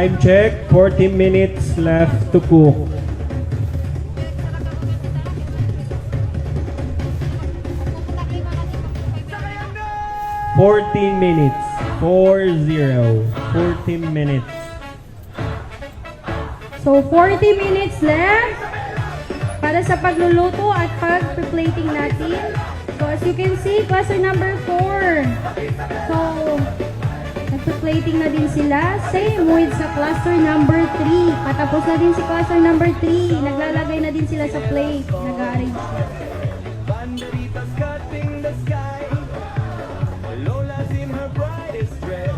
Time check, 40 minutes left to cook. 14 minutes. 40. 14 minutes. So, 40 minutes left para sa pagluluto at pag-plating natin. So, as you can see, cluster number 4. So, nagpa-plating na din sila. Same with sa cluster number 3. Patapos na din si cluster number 3. Naglalagay na din sila sa plate. Nag-arrange na. Banderitas cutting the sky. Lola's in her brightest dress.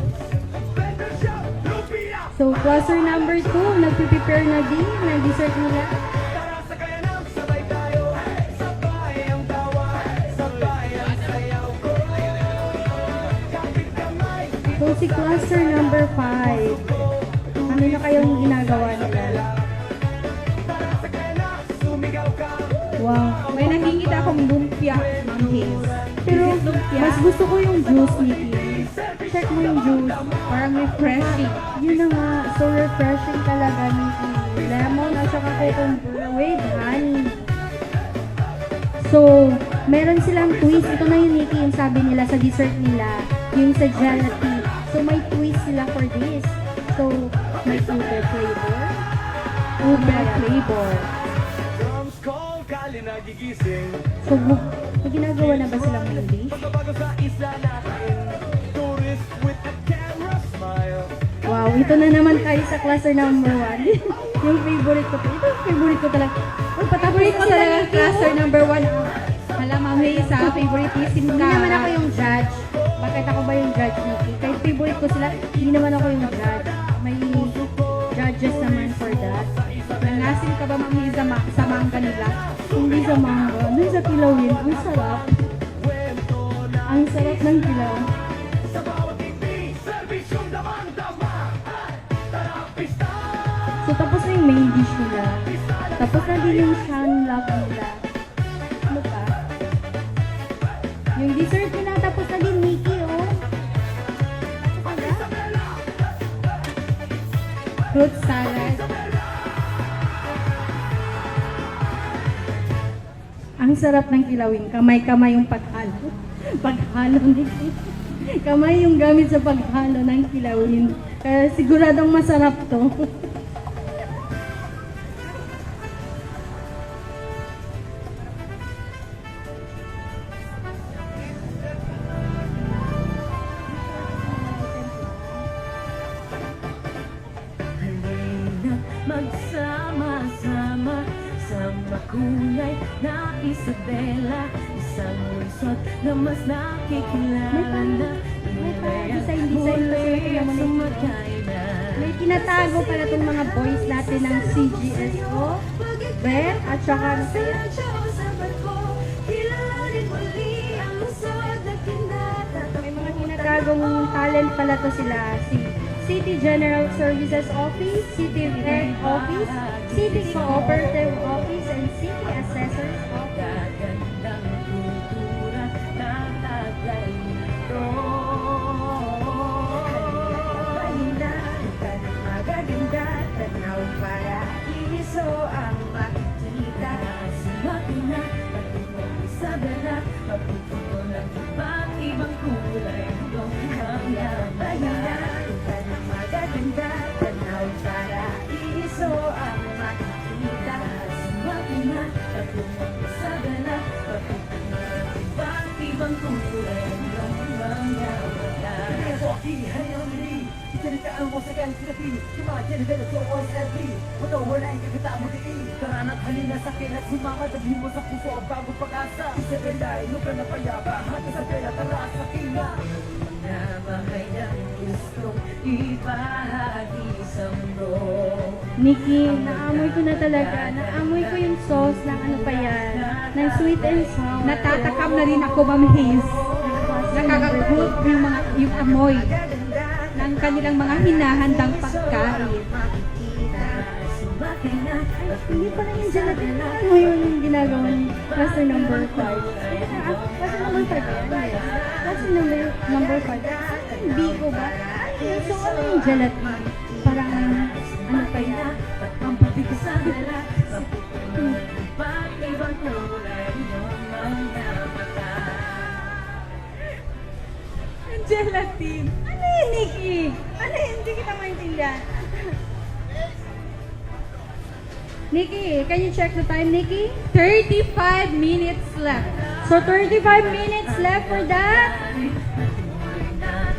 Better shout, Lupita! So, cluster number 2, nagpiprepare na din ng dessert nila. Tara sakay na, sabay tayo. Sabay ang tawa, sabay ang sayaw ko. Kapit kamay, So, si cluster number 5. Ano na kayong ginagawa nila? tara sakay na, sumigaw ka. Wow. May nakikita akong lumpia, Ma'am Haze. Pero, Lumpia. mas gusto ko yung juice, Nikki. Check mo yung juice. Parang refreshing. Yun na nga. So, refreshing talaga, Nikki. Lemon at saka cucumber with honey. So, meron silang twist. Ito na yung Nikki, yung sabi nila sa dessert nila. Yung sa gelatin. So, may twist sila for this. So, may ube flavor. Ube flavor. Drums call, kali nagigising. So, may ginagawa na ba silang main dish? Pagbabago sa isla natin. Tourist with a camera smile. Wow, ito na naman tayo sa cluster number 1. Yung favorite ko. Ito yung favorite ko talaga. Uy, patapos Favorite ko sila talaga Nikki, cluster oh. number 1. Hala, Ma'am Haze, ha? Favoritism Hindi ka. naman ako yung judge. Bakit ako ba yung judge, Nikki? Kahit favorite ko sila, hindi naman ako yung judge. May judges naman for that. Nangasin ka ba, Ma'am Haze, sa mangga nila? Hindi sa mango. Doon sa kilawin. Ang sarap. Ang sarap ng kilaw. Sa bawat ngiti, servisyong damang-dama. Tara, pista! So, tapos na yung main dish nila. Tapos na din yung shanlak nila. Ano pa? Yung dessert nila, tapos na din, Nikki, oh. Ano ba? Fruit salad. Ang sarap ng kilawin. Kamay-kamay yung paghalo. Paghalo Nikki. Kamay yung gamit sa paghalo ng kilawin. Kaya siguradong masarap to. Halina magsama-sama sa makulay na Isabela, isang lungsod na mas nakikilala. May design-design pa sila naman. Sumakay na. May tinatago pala itong mga boys natin ng CGSO, Ben, at saka may mga tinatagong talent pala to sila. Si City General Services Office, City Tech Office, City Cooperative Office, and City Assessors Office. Gagandang kultura na taglay nito. Halina, ka na magaganda, tanaw para iso ang makikita. Sumakin na, patungkol sa gala, magpupuno ng iba't ibang kulay. Hanggang hanggang halina, ka na magaganda, tanaw para iso ang makikita. Sumakin na, patungkol sa gala, magpupuno ng iba't ibang kulay. Hanggang hanggang halina. Sinikaan mo sa kalsinatin, imagine na ito all every. Wala yung kakita mo diin. Karanat halina sa kilat, sumama tabi mo sa puso ang bagong pag-asa. Isabela, inukan na payapa, hati sa pera, tara sa kina. Na makayang gustong ibahagi sa mundo. Nikki, naamoy ko na talaga. Naamoy ko yung sauce ng ano pa yan, ng sweet and sour. Natatakam na rin ako, Ma'am Haze. Nakakagulat yung amoy ng kanilang mga hinahandang pagkain. Hindi pa lang yung gelatin. Ano yun yung ginagawa ni cluster number 5? Cluster number 5 yan? Yes. Cluster number 5. Hindi ko ba? So, ano yung gelatin? Parang Latin. Ano yun, Nikki? Ano yun? Hindi kita maintindihan. Nikki, can you check the time, Nikki? 35 minutes left. So 35 minutes left for that.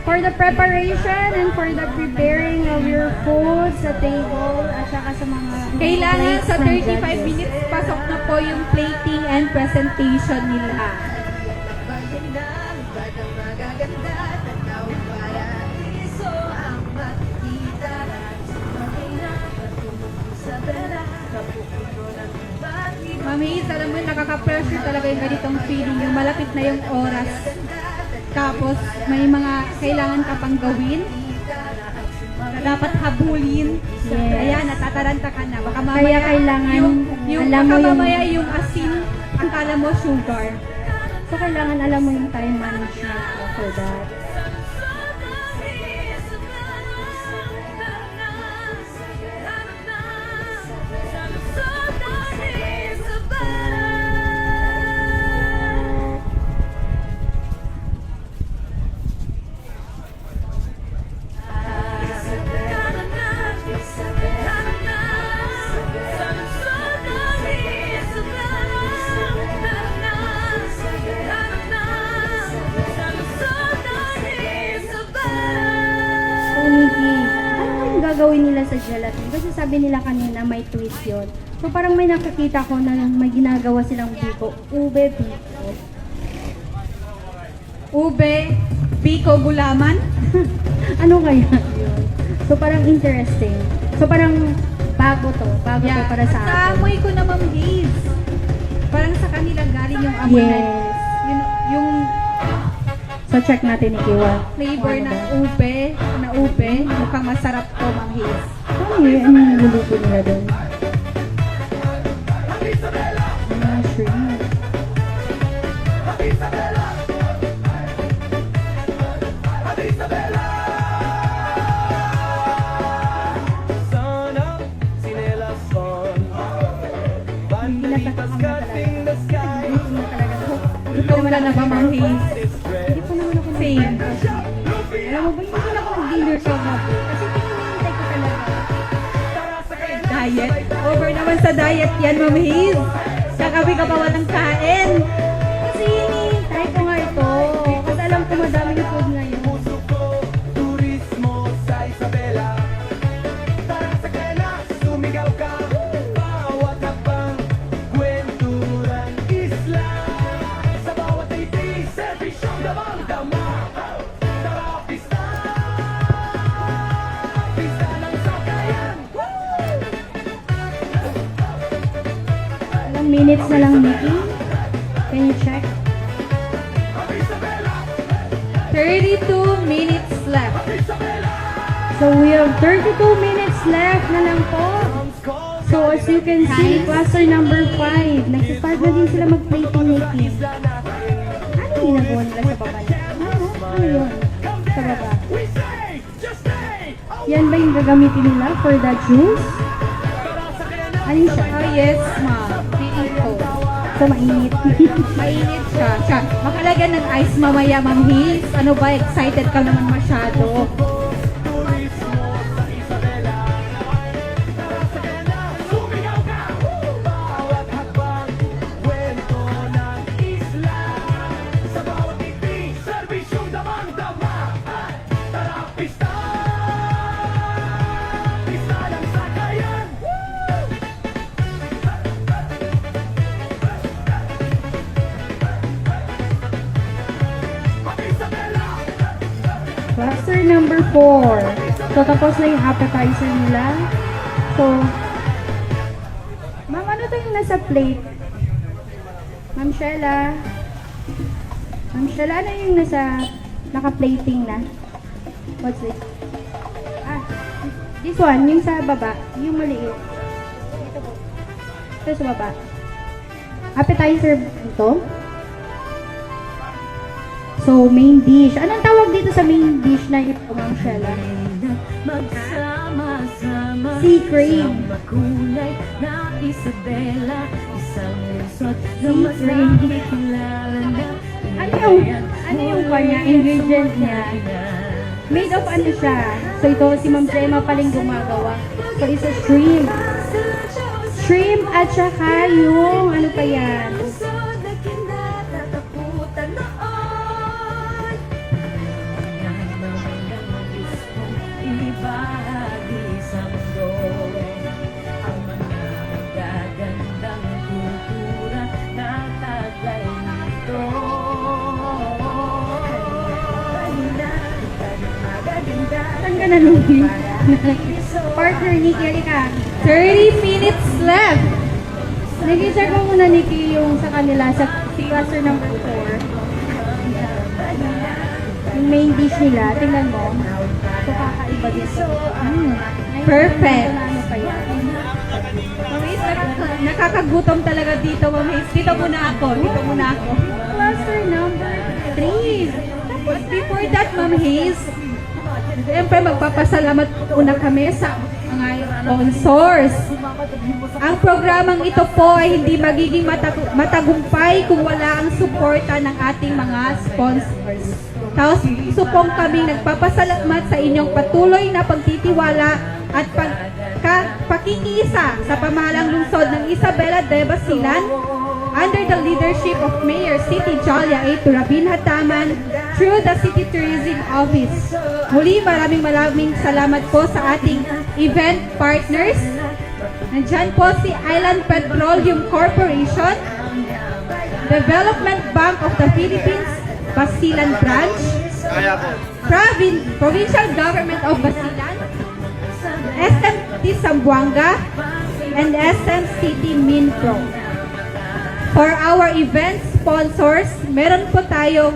For the preparation and for the preparing of your food sa table at saka sa mga Kailangan plates sa ng 35 judges. minutes, pasok na po yung plating and presentation nila. Bagandang, batang magaganda, tanaw paraiso ang makikita. Sumabay na, patulog sa dala, kapupuno ng iba't ibang Ma'am Hayes, alam mo, nakaka-pressure talaga yung ganitong feeling, yung malapit na yung oras. Tapos, may mga kailangan ka pang gawin na dapat habulin. Yes. Ayan, natataranta ka na. Baka mamaya, Kaya kailangan, yung alam mo baka yung- mamaya yung asin, akala mo sugar. So kailangan alam mo yung time management mo for that. So Nikki, ano yung gagawin nila sa gelatin? Kasi sabi nila kanina may twist yun. So parang may nakakita ko na may ginagawa silang biko. Ube biko. Ube, biko, gulaman. Ano kaya yun? So parang interesting. So parang bago to para sa Sa atin. amoy ko na, Ma'am Hayes. Parang sa kanila galing yung amoy na Yes. yung So check natin ni Kiwa. flavor ng ube, mukhang masarap to, Ma'am Hayes. Ano yun? Ano yung niluluto nila doon? Shrimp. Sana sinelason Banditas cutting the sky Gutom ka na ba, Ma'am Hayes? It's red Hindi pa naman ako Same. Alam mo ba, hindi na ako nag-dinner kagabi. Kasi tinihintay ko talaga. Diet? Over naman sa diet yan, Ma'am Hayes. Kagabi ka pa walang kain. Kasi hinihintay ko nga ito. Kasi alam ko madaming food ngayon. Puso ko, turismo sa Isabela Tara sa kena, sumigaw ka Bawat habang kwenturang isla Sa bawat titi, serbisyong damang-dama Tara, pista Pista ng sakayan Ilang minutes na lang, Nikki? Can you check? 32 minutes left. So we have 32 minutes left na lang po. So as you can see, cluster number 5. Nag-start na din sila mag-plating, Nikki. Ano yung ginagawa nila sa baba niya? Ano yun? Sa baba. Yan ba yung gagamitin nila for the juice? Ano yun siya? Oh yes, ma'am. Feeling ko. So mainit. Mainit siya. Makalagyan ng ice mamaya, Ma'am Hayes. Ano ba? Excited ka naman masyado. Turismo sa Isabela Tara sa kena, sumigaw ka Bawat habang kwento ng isla Sa bawat titi, serbisyong damang-dama Tara, pista Pista ng sakayan Isabela Cluster number 4. So, tapos na yung appetizer nila. So, ma'am, ano to yung nasa plate? Ma'am Sheila? Ma'am Sheila, ano yung nasa naka-plating na? What's this? Ah, this one, yung sa baba, yung maliit. Ito po. Ito sa baba. Appetizer ito? So, main dish. Anong tawag dito sa main dish na ito, Ma'am Sheila? Magsama-sama Sea crab. Isang makulay na Isabela Isang lungsod na Sea crab. masakit kilala na Ano yung Ano yung kanya, ingredient niya? Made of ano siya? So ito, si Ma'am Gemma paling gumagawa. So it's a shrimp. Shrimp at saka yung ano pa yan? Pusod na kinatatakutan noon. Nangangailangan gustong ibahagi sa mundo ang mga magagandang kultura na taglay nito. Saan ka naluhi? Partner, Nikki, halika. 30 minutes left. Nag-check mo muna, Nikki, yung sa kanila, sa cluster number 4. Yung main dish nila, tingnan mo. So, kakaiba dito. Perfect. Ano pa yan? Mami's, nakakagutom talaga dito, Mami's. Dito muna ako. Cluster number 3. But before that, Ma'am Haze, siyempre magpapasalamat muna kami sa mga sponsors. Ang programang ito po ay hindi magiging matagumpay kung wala ang suporta ng ating mga sponsors. Tapos gusto pong kaming nagpapasalamat sa inyong patuloy na pagtitiwala at pakikiisa sa pamahalang lungsod ng Isabela de Basilan under the leadership of Mayor City Jolia A. Turabin Hataman through the City Tourism Office. Muli, maraming salamat po sa ating event partners. Nandyan po si Island Petroleum Corporation, Development Bank of the Philippines, Basilan Branch, Provincial Government of Basilan, SMT Zamboanga, and SM City Minpro. For our event sponsors, meron po tayong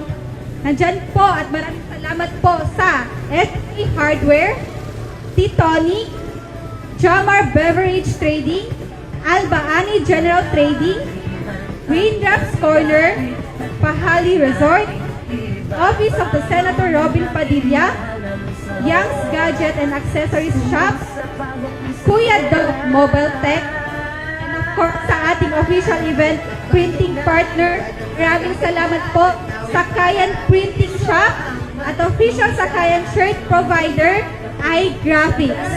nandyan po at maraming salamat po sa SC Hardware, Titonic, Jamar Beverage Trading, Albaani General Trading, Raindrops Corner, Pahali Resort, Office of the Senator Robin Padilla, Young's Gadget and Accessories Shops, Kuya Dog Mobile Tech, and of course sa ating official event printing partner, maraming salamat po sa Kayan Printing Shop at official Sakayan shirt provider, iGraphics.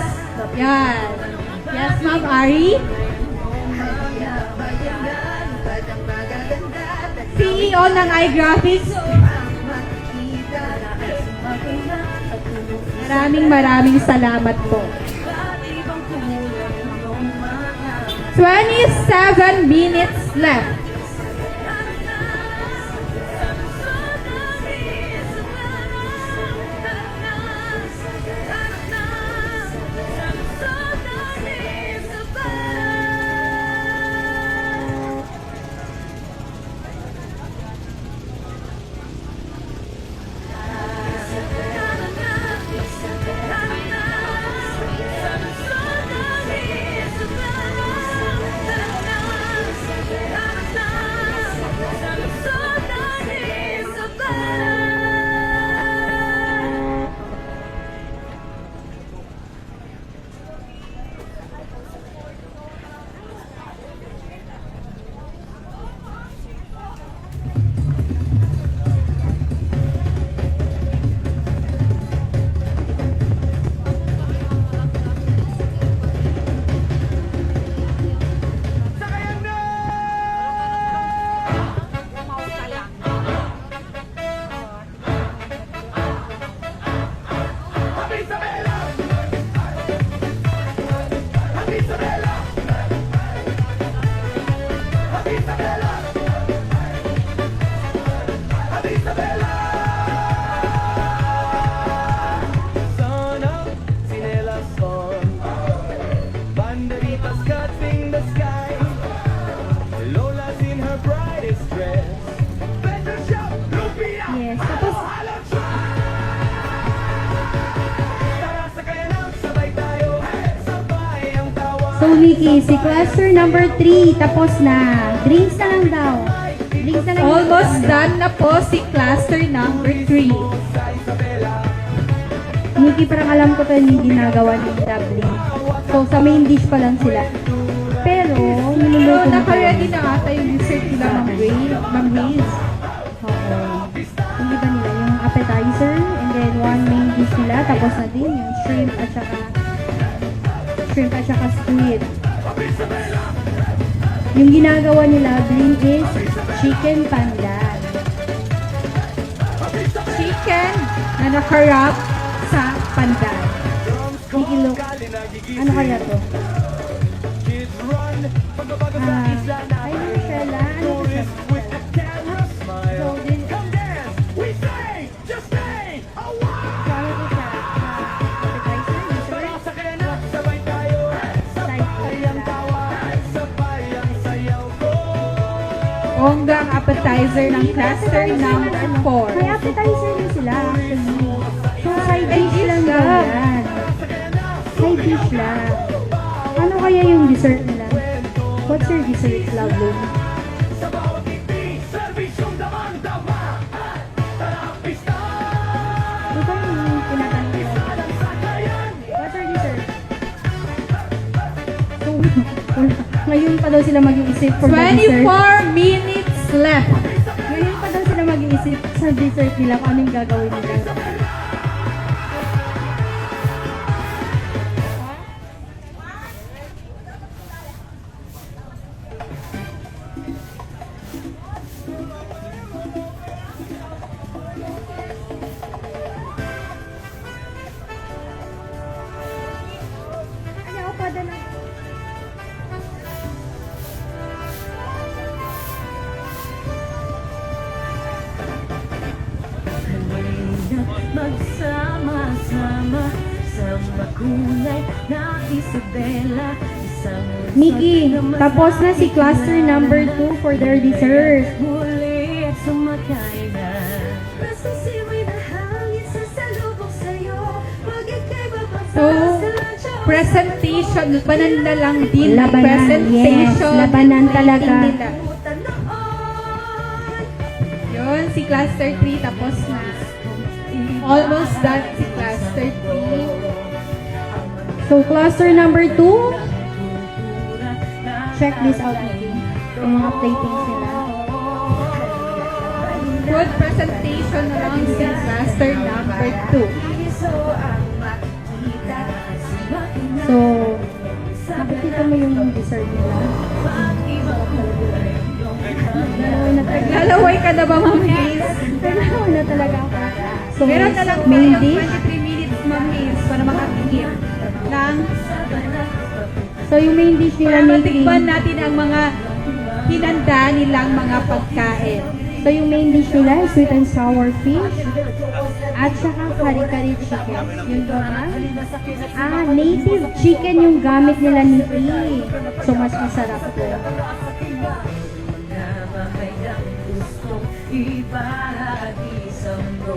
Yan. Yes, Ma'am Ari. CEO ng iGraphics. Maraming salamat po. 27 minutes left. Sun up, sinelas on, banderitas cutting the sky. Lola's in her brightest dress. Better shout, Lupia! Yes, tapos Tara sa kayanang sabay tayo, sabay ang tawa. so Nikki, si cluster number 3 tapos na. Drinks na lang daw. Drinks na lang. Almost done na po si cluster number 3. Sa Isabela, Nikki, parang alam ko to yung ginagawa ni Dublin. So, sa main dish pa lang sila. Pero, So, niluluto na naka-ready na ata yung dessert nila, Ma'am Haze. Oo. yung iba nila, yung appetizer, and then one main dish nila, tapos na din yung shrimp at saka squid. Yung ginagawa nila, blin is chicken pandan. Chicken na nakarap sa pandan. Higilok. Ano kaya to? Kids run, pagbabago sa isla Ay, natin. Michelle, ano to siya? With the camera smile. So, din, Come dance, we say, just say, oh wow! so ano to siya? Appetizer, dessert, Pasakay na, sabay tayo. Sabay ang tawa, sabay ang sayaw ko. Bonggang appetizer ng cluster number 4. may appetizer din sila actually. So, side dish lang daw yan. Side dish lang. Ano kaya yung dessert nila? What's your dessert, Lovely? Sa bawat ngiti, serbisyong damang-dama. Tara, pista! Ito yung tinatanong ko. Alang sakayan, What's your dessert? So, wala. Ngayon pa daw sila mag-iisip for the dessert. 24 minutes left. Ngayon pa daw sila mag-iisip sa dessert nila kung anong gagawin nila. Ano ako pa na? Magsama-sama sa makulay na Isabela. Isang Mickey, tapos na si cluster number 2 for their dessert. muli at sumakay na. Basta siway na hangin sa salubong sa'yo. Pag ika'y So, presentation, labanan na lang din ang Labanan, presentation. yes, labanan talaga. Nila. Yun, si cluster 3 tapos na. Almost done si cluster 3. So, cluster number 2, check this out, Mickey. Yung mga platings nila. Good presentation na lang si cluster number 2. So, nakikita mo yung dessert nila. Nalaway na talaga. Lalaway ka na ba, Ma'am Haze? Nalaway na talaga ako. So, Meron na lang main tayo dish. 23 minutes, Ma'am Haze, para makakigip ng So, yung main dish nila, para Mickey. matikman natin ang mga hinanda nilang mga pagkain. So, yung main dish nila, sweet and sour fish. At saka kari-kari chicken. Yun ba ba? Native chicken yung gamit nila, Mickey. So, mas masarap po. Ibahagi sa mundo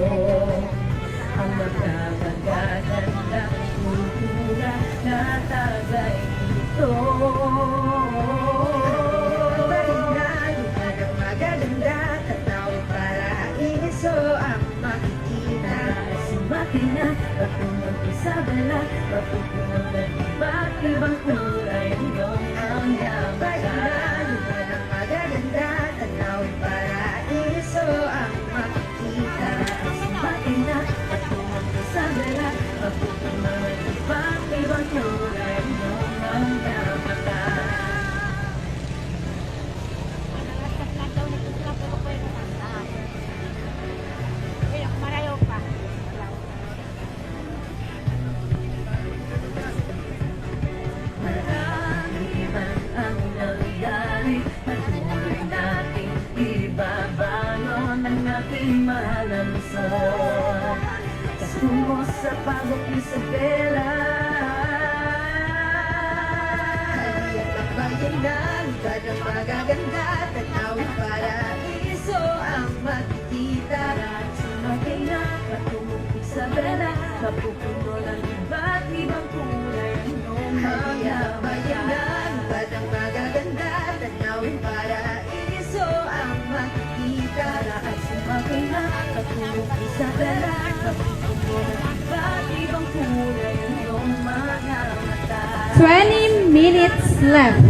ang magkakagandang kultura na tagay ito. Magaganda tatawid para iso ang makikita. Sumakin na, patungkol Isabela, patungkol ng iba't ibang kulay iyong ang yamakan. Magaganda tatawid para iso ang makikita. Sumakin na, patungkol Isabela, patungkol ng iba't ibang kulay iyong ang yamakan. Marami-man ang nangyari, patuloy nating ibabalon ang ating mahal na lungsod. Tungo sa Pagok Isabela. Haliya't ang bayanan, kanyang magaganda, tanawin para iso ang makikita. Sumakay na, patungkol Isabela, mapupuno ng iba't ibang kulay ang iyong mga bayanan. Kanyang magaganda, tanawin para iso ang makikita. At sumakay na, patungkol Isabela, mapupuno ng iba't ibang kulay ang iyong mga mata. 20 minutes left.